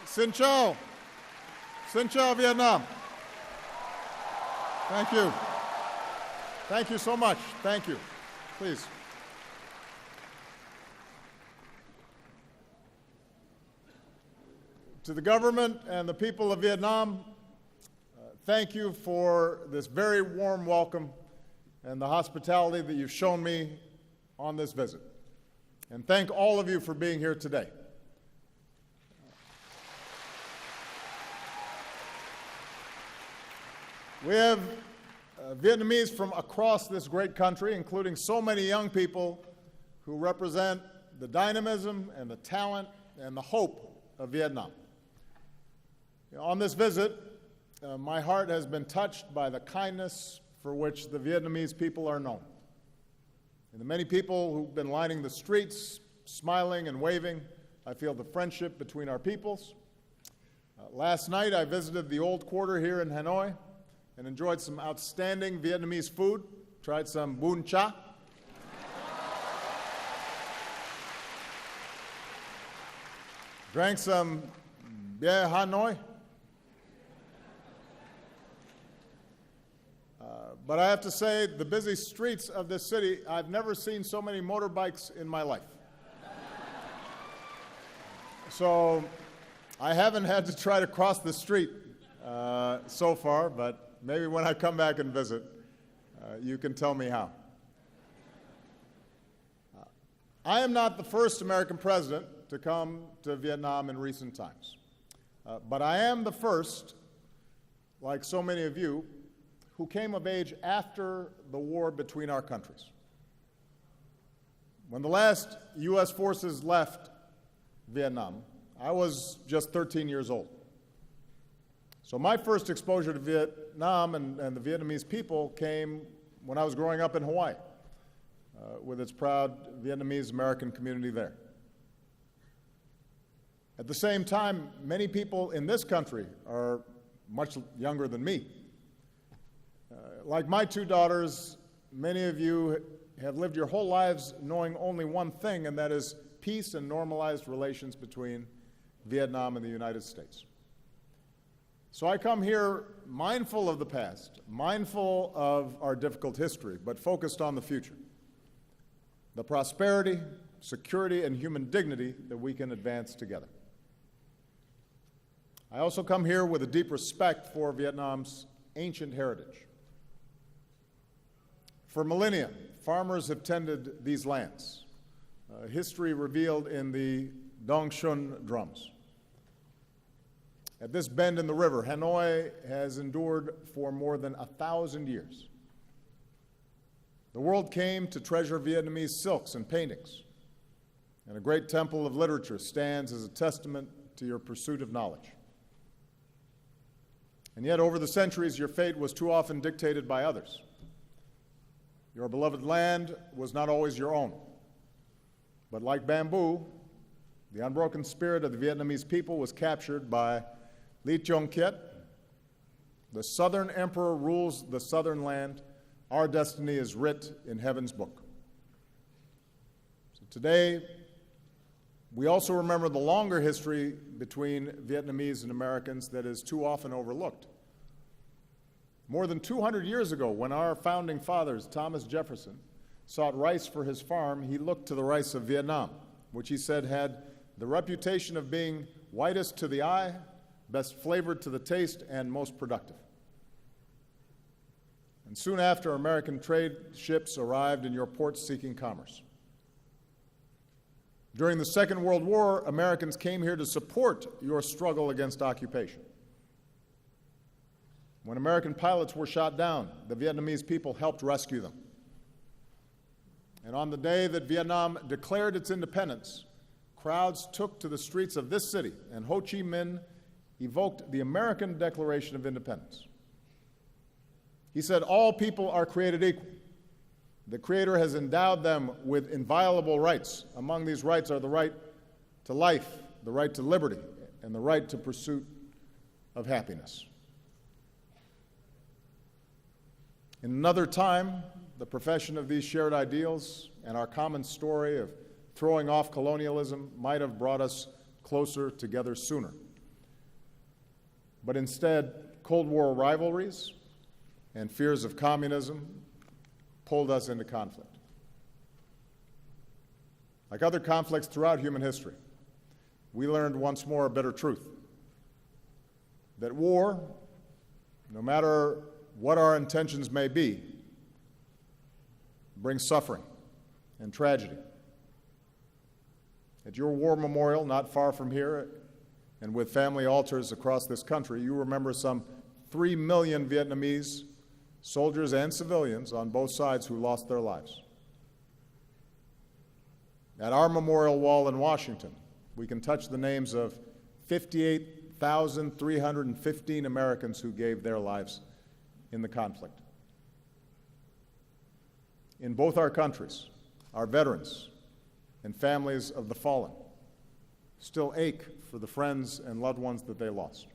Xin chào. Xin chào, Vietnam. Thank you. Thank you so much. Thank you. Please. To the government and the people of Vietnam, thank you for this very warm welcome and the hospitality that you've shown me on this visit. And thank all of you for being here today. We have Vietnamese from across this great country, including so many young people who represent the dynamism and the talent and the hope of Vietnam. On this visit, my heart has been touched by the kindness for which the Vietnamese people are known. And the many people who've been lining the streets, smiling and waving, I feel the friendship between our peoples. Last night, I visited the old quarter here in Hanoi and enjoyed some outstanding Vietnamese food, tried some bún cha. Drank some beer Hanoi. But I have to say, the busy streets of this city, I've never seen so many motorbikes in my life. So I haven't had to try to cross the street so far, but maybe when I come back and visit, you can tell me how. I am not the first American president to come to Vietnam in recent times, but I am the first, like so many of you, who came of age after the war between our countries. When the last U.S. forces left Vietnam, I was just 13 years old. So my first exposure to Vietnam and the Vietnamese people came when I was growing up in Hawaii, with its proud Vietnamese-American community there. At the same time, many people in this country are much younger than me. Like my two daughters, many of you have lived your whole lives knowing only one thing, and that is peace and normalized relations between Vietnam and the United States. So I come here mindful of the past, mindful of our difficult history, but focused on the future, the prosperity, security, and human dignity that we can advance together. I also come here with a deep respect for Vietnam's ancient heritage. For millennia, farmers have tended these lands, history revealed in the Dong Xuân drums. At this bend in the river, Hanoi has endured for more than 1,000 years. The world came to treasure Vietnamese silks and paintings, and a great temple of literature stands as a testament to your pursuit of knowledge. And yet, over the centuries, your fate was too often dictated by others. Your beloved land was not always your own. But like bamboo, the unbroken spirit of the Vietnamese people was captured by Lý Chong Kiet. The Southern Emperor rules the southern land. Our destiny is writ in heaven's book. So today, we also remember the longer history between Vietnamese and Americans that is too often overlooked. More than 200 years ago, when our founding fathers, Thomas Jefferson, sought rice for his farm, he looked to the rice of Vietnam, which he said had the reputation of being whitest to the eye, best flavored to the taste, and most productive. And soon after, American trade ships arrived in your ports seeking commerce. During the Second World War, Americans came here to support your struggle against occupation. When American pilots were shot down, the Vietnamese people helped rescue them. And on the day that Vietnam declared its independence, crowds took to the streets of this city, and Ho Chi Minh evoked the American Declaration of Independence. He said, all people are created equal. The Creator has endowed them with inviolable rights. Among these rights are the right to life, the right to liberty, and the right to pursuit of happiness. In another time, the profession of these shared ideals and our common story of throwing off colonialism might have brought us closer together sooner. but instead Cold War rivalries and fears of communism pulled us into conflict. Like other conflicts throughout human history, we learned once more a bitter truth, that war, no matter what our intentions may be, brings suffering and tragedy. At your war memorial, not far from here, and with family altars across this country, you remember some 3 million Vietnamese soldiers and civilians on both sides who lost their lives. At our memorial wall in Washington, we can touch the names of 58,315 Americans who gave their lives in the conflict. In both our countries, our veterans and families of the fallen still ache for the friends and loved ones that they lost.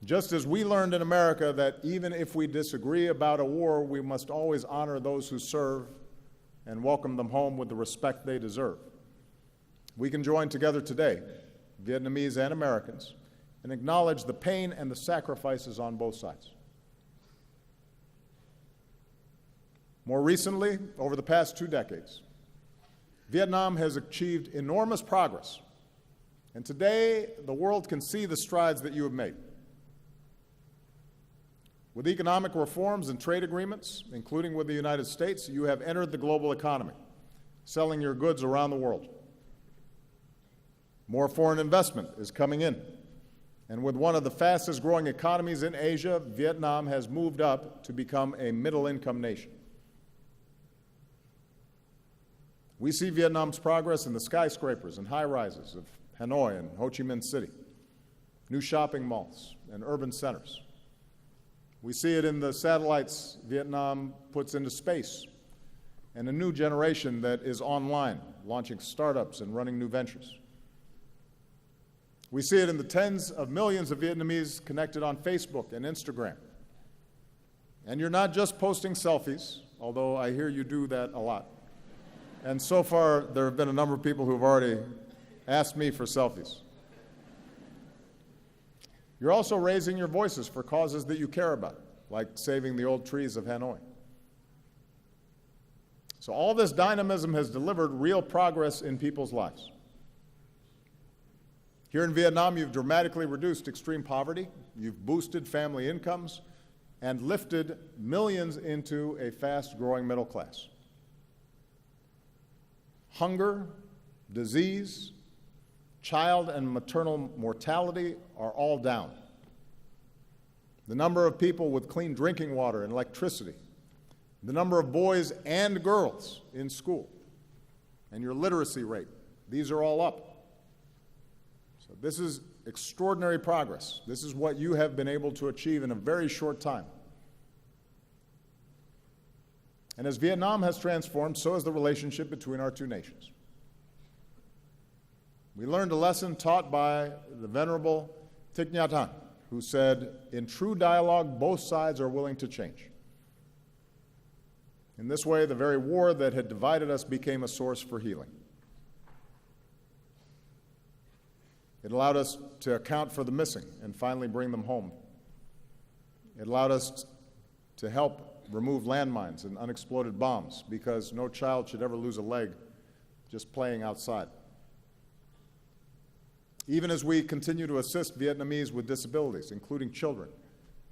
Just as we learned in America that even if we disagree about a war, we must always honor those who serve and welcome them home with the respect they deserve, we can join together today, Vietnamese and Americans, and acknowledge the pain and the sacrifices on both sides. More recently, over the past 2 decades, Vietnam has achieved enormous progress, and today the world can see the strides that you have made. With economic reforms and trade agreements, including with the United States, you have entered the global economy, selling your goods around the world. More foreign investment is coming in, and with one of the fastest growing economies in Asia, Vietnam has moved up to become a middle-income nation. We see Vietnam's progress in the skyscrapers and high-rises of Hanoi and Ho Chi Minh City, new shopping malls and urban centers. We see it in the satellites Vietnam puts into space and a new generation that is online, launching startups and running new ventures. We see it in the tens of millions of Vietnamese connected on Facebook and Instagram. And you're not just posting selfies, although I hear you do that a lot. And so far, there have been a number of people who have already asked me for selfies. You're also raising your voices for causes that you care about, like saving the old trees of Hanoi. So all this dynamism has delivered real progress in people's lives. Here in Vietnam, you've dramatically reduced extreme poverty, you've boosted family incomes, and lifted millions into a fast-growing middle class. Hunger, disease, child and maternal mortality are all down. The number of people with clean drinking water and electricity, the number of boys and girls in school, and your literacy rate, these are all up. So this is extraordinary progress. This is what you have been able to achieve in a very short time. And as Vietnam has transformed, so has the relationship between our two nations. We learned a lesson taught by the Venerable Thich Nhat Hanh, who said, "In true dialogue, both sides are willing to change." In this way, the very war that had divided us became a source for healing. It allowed us to account for the missing and finally bring them home. It allowed us to help remove landmines and unexploded bombs, because no child should ever lose a leg just playing outside. Even as we continue to assist Vietnamese with disabilities, including children,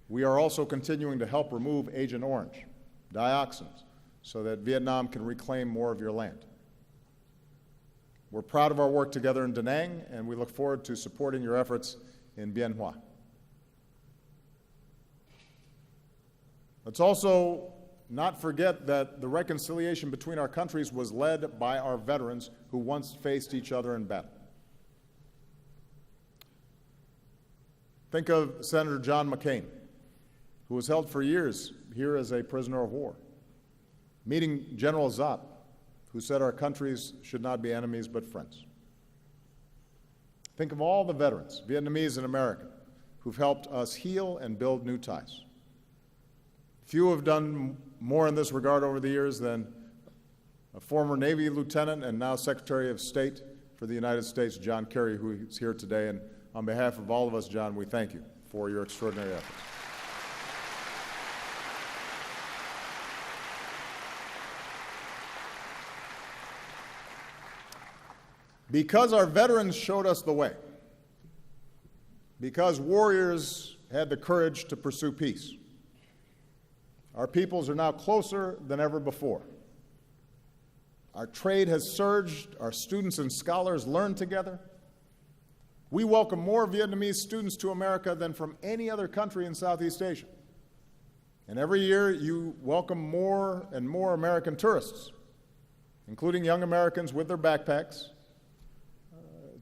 we are also continuing to help remove Agent Orange, dioxins, so that Vietnam can reclaim more of your land. We're proud of our work together in Da Nang, and we look forward to supporting your efforts in Bien Hoa. Let's also not forget that the reconciliation between our countries was led by our veterans who once faced each other in battle. Think of Senator John McCain, who was held for years here as a prisoner of war, meeting General Zap, who said our countries should not be enemies but friends. Think of all the veterans, Vietnamese and American, who've helped us heal and build new ties. Few have done more in this regard over the years than a former Navy lieutenant and now Secretary of State for the United States, John Kerry, who is here today, and on behalf of all of us, John, we thank you for your extraordinary efforts. Because our veterans showed us the way, because warriors had the courage to pursue peace, our peoples are now closer than ever before. Our trade has surged, our students and scholars learn together. We welcome more Vietnamese students to America than from any other country in Southeast Asia. And every year you welcome more and more American tourists, including young Americans with their backpacks,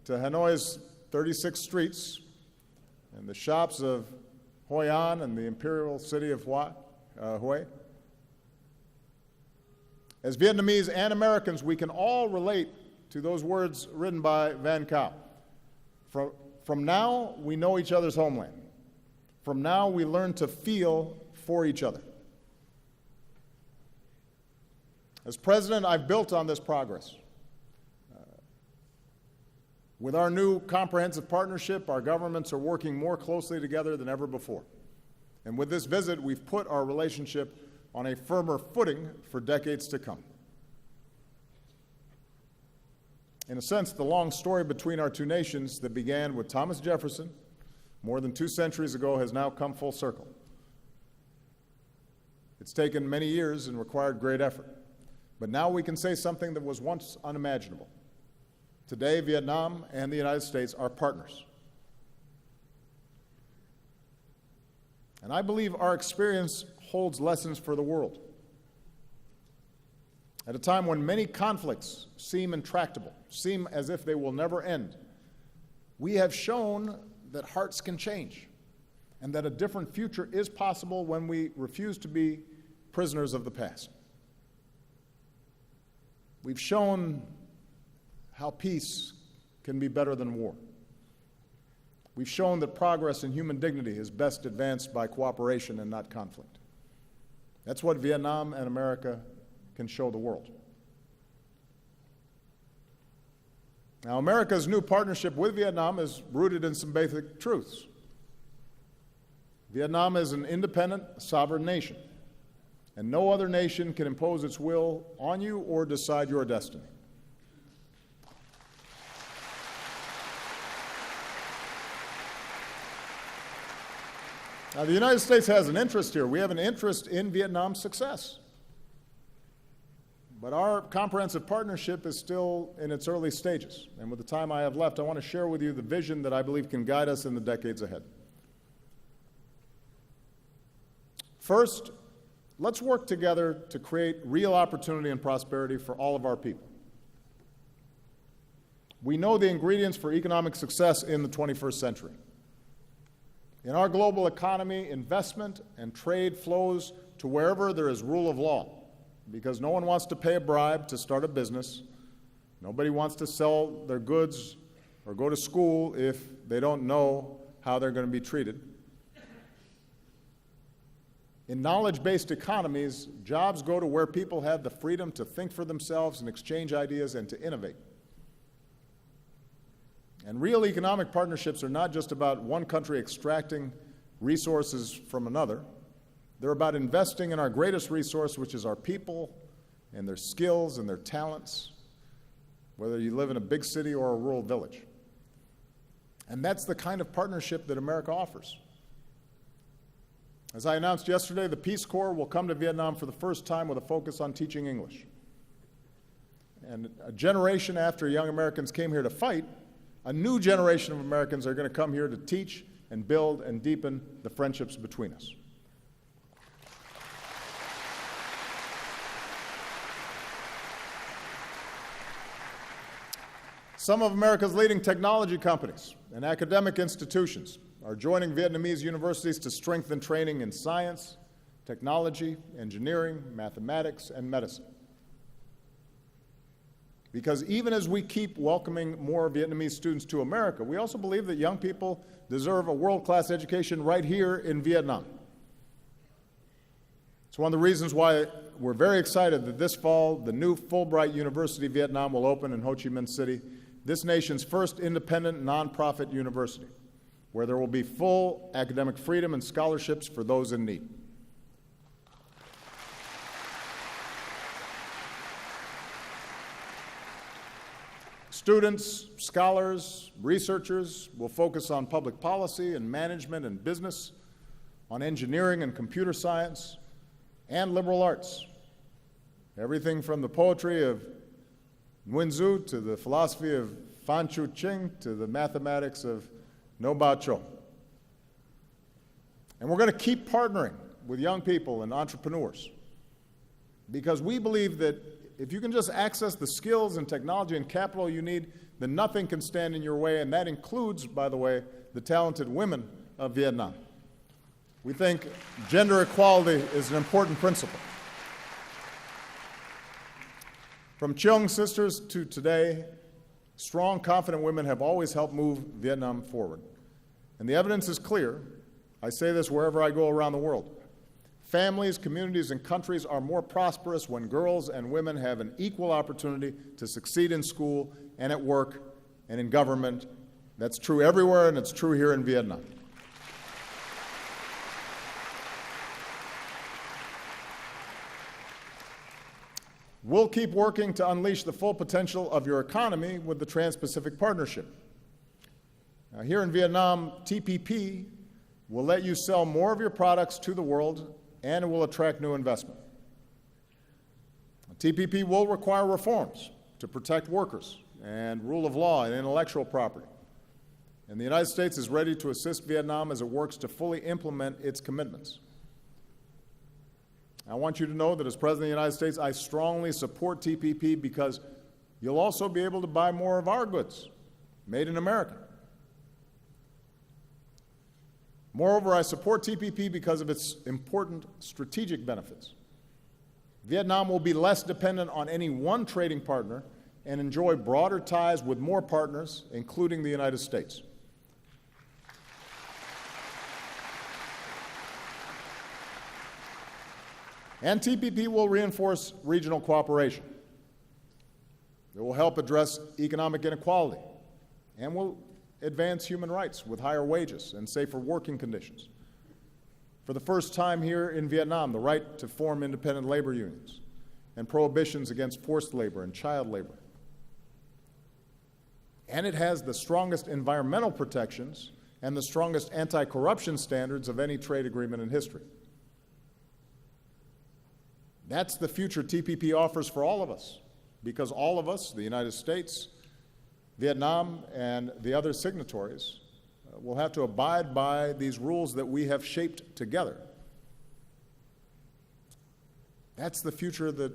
to Hanoi's 36 streets and the shops of Hoi An and the imperial city of Hue. As Vietnamese and Americans, we can all relate to those words written by Van Cao. From now, we know each other's homeland. From now, we learn to feel for each other. As president, I've built on this progress. With our new comprehensive partnership, our governments are working more closely together than ever before. And with this visit, we've put our relationship on a firmer footing for decades to come. In a sense, the long story between our two nations that began with Thomas Jefferson more than 2 centuries ago has now come full circle. It's taken many years and required great effort. But now we can say something that was once unimaginable. Today, Vietnam and the United States are partners. And I believe our experience holds lessons for the world. At a time when many conflicts seem intractable, seem as if they will never end, we have shown that hearts can change and that a different future is possible when we refuse to be prisoners of the past. We've shown how peace can be better than war. We've shown that progress in human dignity is best advanced by cooperation and not conflict. That's what Vietnam and America can show the world. Now, America's new partnership with Vietnam is rooted in some basic truths. Vietnam is an independent, sovereign nation, and no other nation can impose its will on you or decide your destiny. Now, the United States has an interest here. We have an interest in Vietnam's success. But our comprehensive partnership is still in its early stages. And with the time I have left, I want to share with you the vision that I believe can guide us in the decades ahead. First, let's work together to create real opportunity and prosperity for all of our people. We know the ingredients for economic success in the 21st century. In our global economy, investment and trade flows to wherever there is rule of law, because no one wants to pay a bribe to start a business. Nobody wants to sell their goods or go to school if they don't know how they're going to be treated. In knowledge-based economies, jobs go to where people have the freedom to think for themselves and exchange ideas and to innovate. And real economic partnerships are not just about one country extracting resources from another. They're about investing in our greatest resource, which is our people and their skills and their talents, whether you live in a big city or a rural village. And that's the kind of partnership that America offers. As I announced yesterday, the Peace Corps will come to Vietnam for the first time with a focus on teaching English. And a generation after young Americans came here to fight, a new generation of Americans are going to come here to teach and build and deepen the friendships between us. Some of America's leading technology companies and academic institutions are joining Vietnamese universities to strengthen training in science, technology, engineering, mathematics, and medicine. Because even as we keep welcoming more Vietnamese students to America, we also believe that young people deserve a world-class education right here in Vietnam. It's one of the reasons why we're very excited that this fall, the new Fulbright University Vietnam will open in Ho Chi Minh City, this nation's first independent nonprofit university. where there will be full academic freedom and scholarships for those in need. Students, scholars, researchers will focus on public policy and management and business, on engineering and computer science, and liberal arts. Everything from the poetry of Nguyen Zu to the philosophy of Phan Chu Trinh to the mathematics of No Ba Cho. And we're going to keep partnering with young people and entrepreneurs because we believe that if you can just access the skills and technology and capital you need, then nothing can stand in your way, and that includes, by the way, the talented women of Vietnam. We think gender equality is an important principle. From Cheong sisters to today, strong, confident women have always helped move Vietnam forward. And the evidence is clear. I say this wherever I go around the world. Families, communities, and countries are more prosperous when girls and women have an equal opportunity to succeed in school and at work and in government. That's true everywhere, and it's true here in Vietnam. We'll keep working to unleash the full potential of your economy with the Trans-Pacific Partnership. Now, here in Vietnam, TPP will let you sell more of your products to the world, and it will attract new investment. TPP will require reforms to protect workers and rule of law and intellectual property. And the United States is ready to assist Vietnam as it works to fully implement its commitments. I want you to know that as President of the United States, I strongly support TPP because you'll also be able to buy more of our goods, made in America. Moreover, I support TPP because of its important strategic benefits. Vietnam will be less dependent on any one trading partner and enjoy broader ties with more partners, including the United States. And TPP will reinforce regional cooperation. It will help address economic inequality and will advance human rights with higher wages and safer working conditions. For the first time here in Vietnam, the right to form independent labor unions and prohibitions against forced labor and child labor. And it has the strongest environmental protections and the strongest anti-corruption standards of any trade agreement in history. That's the future TPP offers for all of us, because all of us, the United States, Vietnam, and the other signatories, will have to abide by these rules that we have shaped together. That's the future that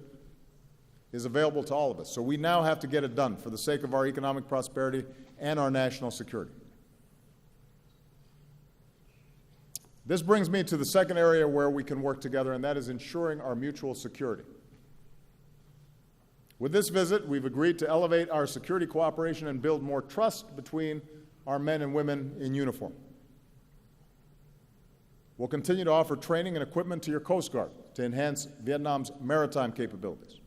is available to all of us. So we now have to get it done for the sake of our economic prosperity and our national security. This brings me to the second area where we can work together, and that is ensuring our mutual security. With this visit, we've agreed to elevate our security cooperation and build more trust between our men and women in uniform. We'll continue to offer training and equipment to your Coast Guard to enhance Vietnam's maritime capabilities.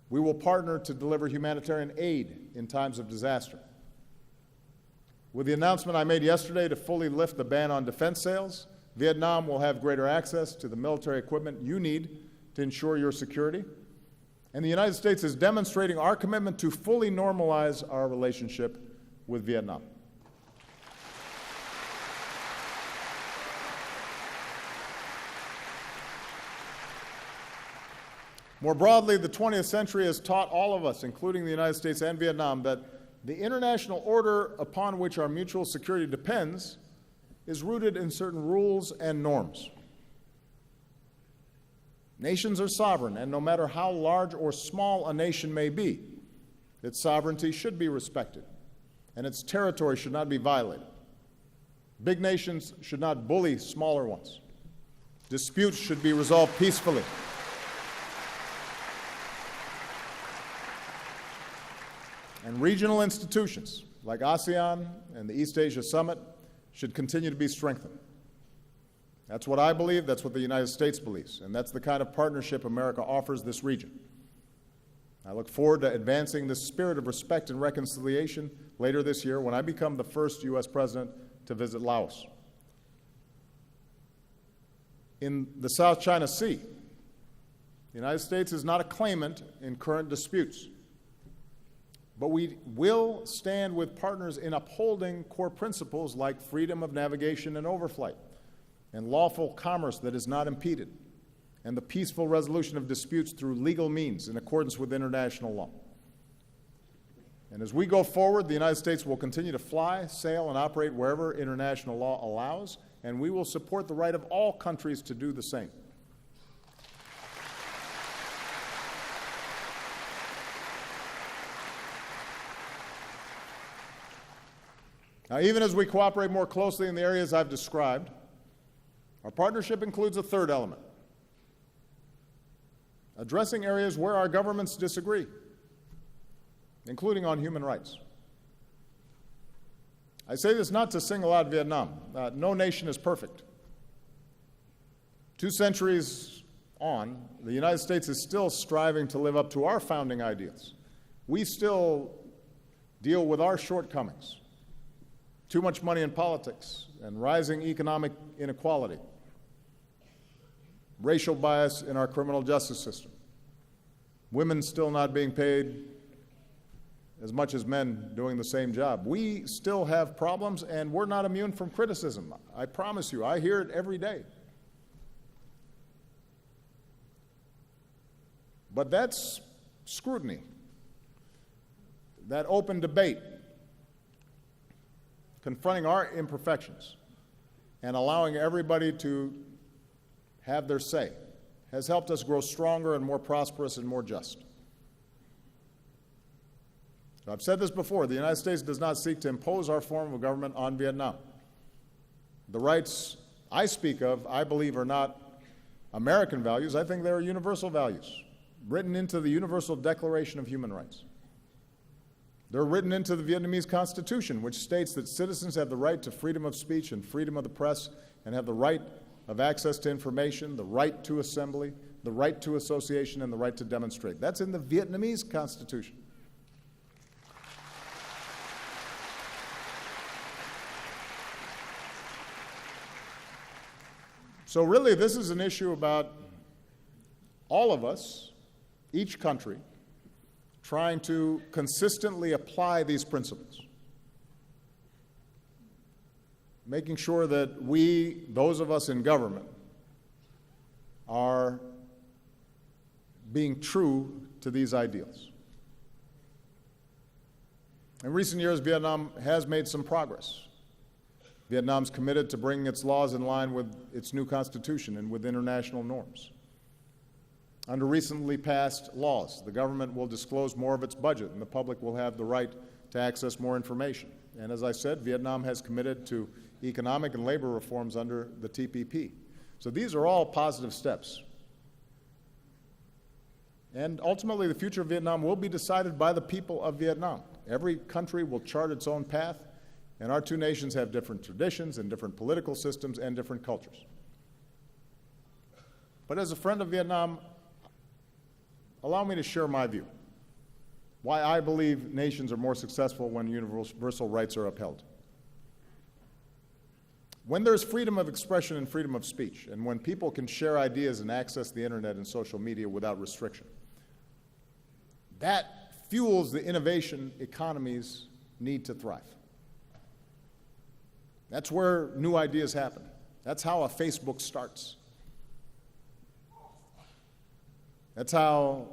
We will partner to deliver humanitarian aid in times of disaster. With the announcement I made yesterday to fully lift the ban on defense sales, Vietnam will have greater access to the military equipment you need to ensure your security. And the United States is demonstrating our commitment to fully normalize our relationship with Vietnam. More broadly, the 20th century has taught all of us, including the United States and Vietnam, that the international order upon which our mutual security depends is rooted in certain rules and norms. Nations are sovereign, and no matter how large or small a nation may be, its sovereignty should be respected, and its territory should not be violated. Big nations should not bully smaller ones. Disputes should be resolved peacefully. And regional institutions like ASEAN and the East Asia Summit should continue to be strengthened. That's what I believe, that's what the United States believes, and that's the kind of partnership America offers this region. I look forward to advancing this spirit of respect and reconciliation later this year when I become the first U.S. president to visit Laos. In the South China Sea, the United States is not a claimant in current disputes, but we will stand with partners in upholding core principles like freedom of navigation and overflight, and lawful commerce that is not impeded, and the peaceful resolution of disputes through legal means in accordance with international law. And as we go forward, the United States will continue to fly, sail, and operate wherever international law allows, and we will support the right of all countries to do the same. Now, even as we cooperate more closely in the areas I've described, our partnership includes a third element: addressing areas where our governments disagree, including on human rights. I say this not to single out Vietnam. No nation is perfect. 2 centuries on, the United States is still striving to live up to our founding ideals. We still deal with our shortcomings: too much money in politics and rising economic inequality, racial bias in our criminal justice system, women still not being paid as much as men doing the same job. We still have problems, and we're not immune from criticism. I promise you, I hear it every day. But that's scrutiny, that open debate, confronting our imperfections and allowing everybody to have their say, has helped us grow stronger and more prosperous and more just. So I've said this before: the United States does not seek to impose our form of government on Vietnam. The rights I speak of, I believe, are not American values. I think they are universal values, written into the Universal Declaration of Human Rights. They're written into the Vietnamese Constitution, which states that citizens have the right to freedom of speech and freedom of the press, and have the right of access to information, the right to assembly, the right to association, and the right to demonstrate. That's in the Vietnamese Constitution. So really, this is an issue about all of us, each country, trying to consistently apply these principles, making sure that we, those of us in government, are being true to these ideals. In recent years, Vietnam has made some progress. Vietnam's committed to bringing its laws in line with its new constitution and with international norms. Under recently passed laws, the government will disclose more of its budget, and the public will have the right to access more information. And as I said, Vietnam has committed to economic and labor reforms under the TPP. So these are all positive steps. And ultimately, the future of Vietnam will be decided by the people of Vietnam. Every country will chart its own path, and our two nations have different traditions and different political systems and different cultures. But as a friend of Vietnam, allow me to share my view, why I believe nations are more successful when universal rights are upheld. When there's freedom of expression and freedom of speech, and when people can share ideas and access the internet and social media without restriction, that fuels the innovation economies need to thrive. That's where new ideas happen. That's how a Facebook starts. That's how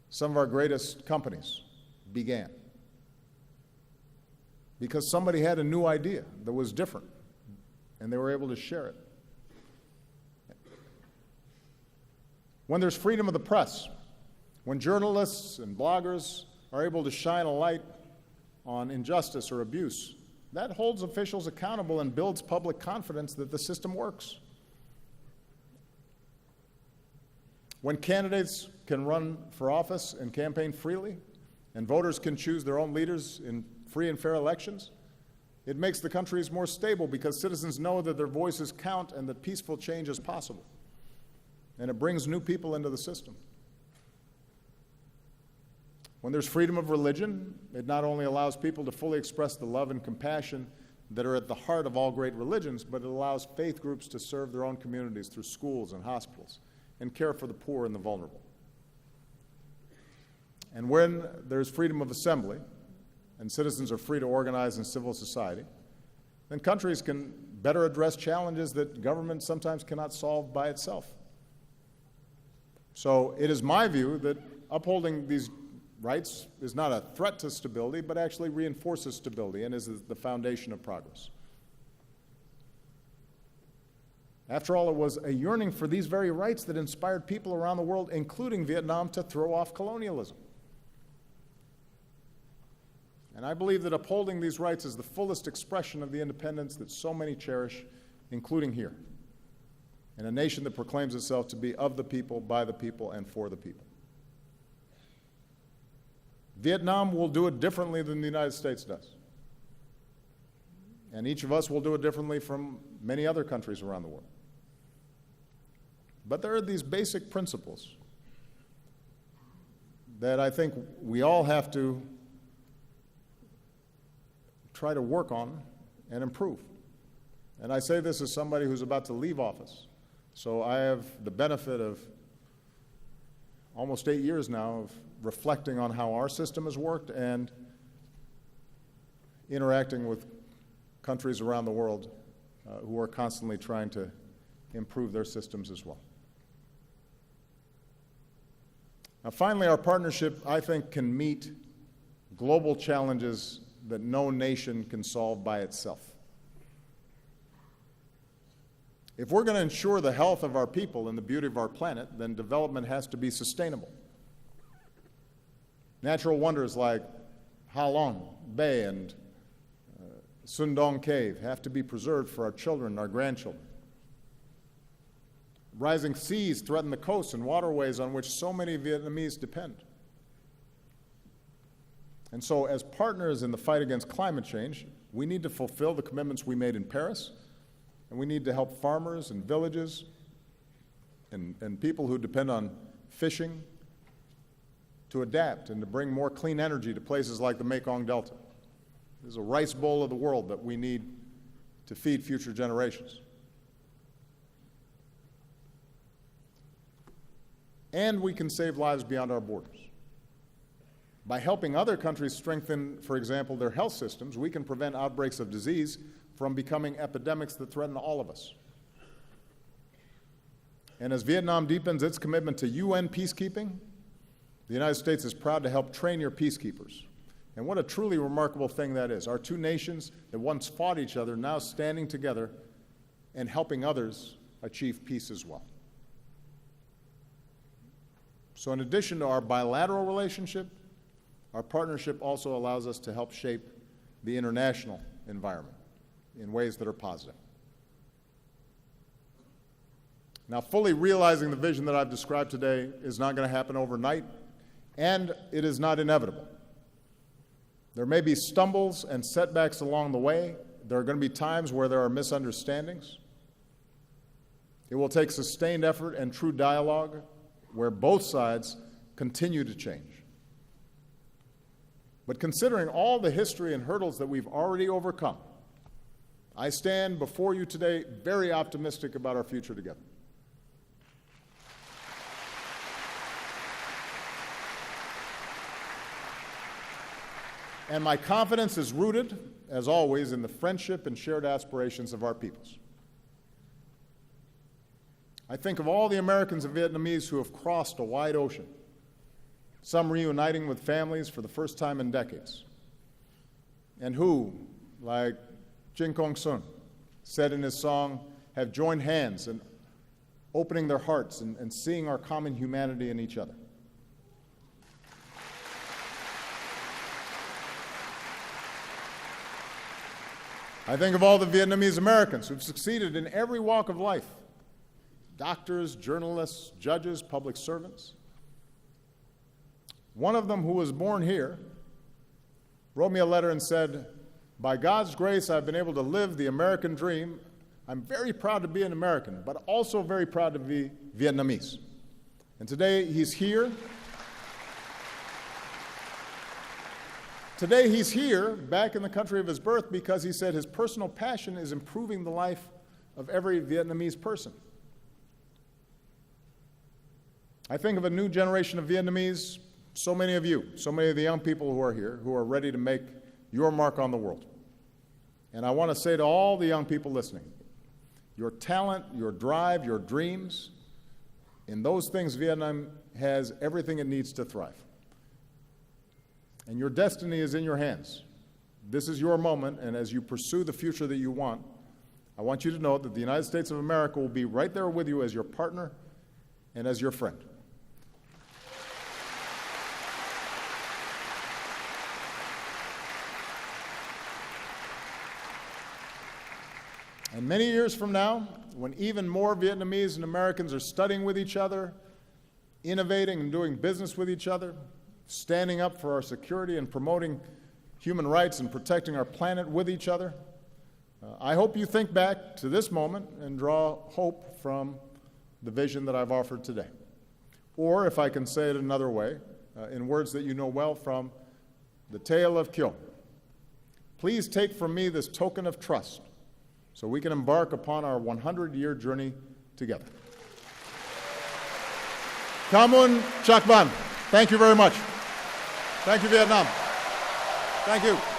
some of our greatest companies began. Because somebody had a new idea that was different, and they were able to share it. When there's freedom of the press, when journalists and bloggers are able to shine a light on injustice or abuse, that holds officials accountable and builds public confidence that the system works. When candidates can run for office and campaign freely, and voters can choose their own leaders in free and fair elections, it makes the countries more stable because citizens know that their voices count and that peaceful change is possible. And it brings new people into the system. When there's freedom of religion, it not only allows people to fully express the love and compassion that are at the heart of all great religions, but it allows faith groups to serve their own communities through schools and hospitals and care for the poor and the vulnerable. And when there's freedom of assembly and citizens are free to organize in civil society, then countries can better address challenges that government sometimes cannot solve by itself. So it is my view that upholding these rights is not a threat to stability, but actually reinforces stability and is the foundation of progress. After all, it was a yearning for these very rights that inspired people around the world, including Vietnam, to throw off colonialism. And I believe that upholding these rights is the fullest expression of the independence that so many cherish, including here, in a nation that proclaims itself to be of the people, by the people, and for the people. Vietnam will do it differently than the United States does. And each of us will do it differently from many other countries around the world. But there are these basic principles that I think we all have to try to work on and improve. And I say this as somebody who's about to leave office. So I have the benefit of almost 8 years now of reflecting on how our system has worked and interacting with countries around the world who are constantly trying to improve their systems as well. Now, finally, our partnership, I think, can meet global challenges that no nation can solve by itself. If we're going to ensure the health of our people and the beauty of our planet, then development has to be sustainable. Natural wonders like Ha Long Bay and Sundong Cave have to be preserved for our children and our grandchildren. Rising seas threaten the coasts and waterways on which so many Vietnamese depend. And so, as partners in the fight against climate change, we need to fulfill the commitments we made in Paris, and we need to help farmers and villages and people who depend on fishing to adapt and to bring more clean energy to places like the Mekong Delta. This is a rice bowl of the world that we need to feed future generations. And we can save lives beyond our borders. By helping other countries strengthen, for example, their health systems, we can prevent outbreaks of disease from becoming epidemics that threaten all of us. And as Vietnam deepens its commitment to UN peacekeeping, the United States is proud to help train your peacekeepers. And what a truly remarkable thing that is. Our two nations that once fought each other now standing together and helping others achieve peace as well. So in addition to our bilateral relationship, our partnership also allows us to help shape the international environment in ways that are positive. Now, fully realizing the vision that I've described today is not going to happen overnight, and it is not inevitable. There may be stumbles and setbacks along the way. There are going to be times where there are misunderstandings. It will take sustained effort and true dialogue where both sides continue to change. But considering all the history and hurdles that we've already overcome, I stand before you today very optimistic about our future together. And my confidence is rooted, as always, in the friendship and shared aspirations of our peoples. I think of all the Americans and Vietnamese who have crossed a wide ocean, some reuniting with families for the first time in decades, and who, like Jin Kong Sun said in his song, have joined hands in opening their hearts and seeing our common humanity in each other. I think of all the Vietnamese Americans who've succeeded in every walk of life: doctors, journalists, judges, public servants. One of them, who was born here, wrote me a letter and said, "By God's grace, I've been able to live the American dream. I'm very proud to be an American, but also very proud to be Vietnamese." And today he's here. Today he's here, back in the country of his birth, because he said his personal passion is improving the life of every Vietnamese person. I think of a new generation of Vietnamese, so many of you, so many of the young people who are here, who are ready to make your mark on the world. And I want to say to all the young people listening, your talent, your drive, your dreams, in those things Vietnam has everything it needs to thrive. And your destiny is in your hands. This is your moment, and as you pursue the future that you want, I want you to know that the United States of America will be right there with you as your partner and as your friend. And many years from now, when even more Vietnamese and Americans are studying with each other, innovating and doing business with each other, standing up for our security and promoting human rights and protecting our planet with each other, I hope you think back to this moment and draw hope from the vision that I've offered today. Or, if I can say it another way, in words that you know well from the tale of Kyo, please take from me this token of trust so we can embark upon our 100-year journey together. Kamun Chak Van. Thank you very much. Thank you, Vietnam. Thank you.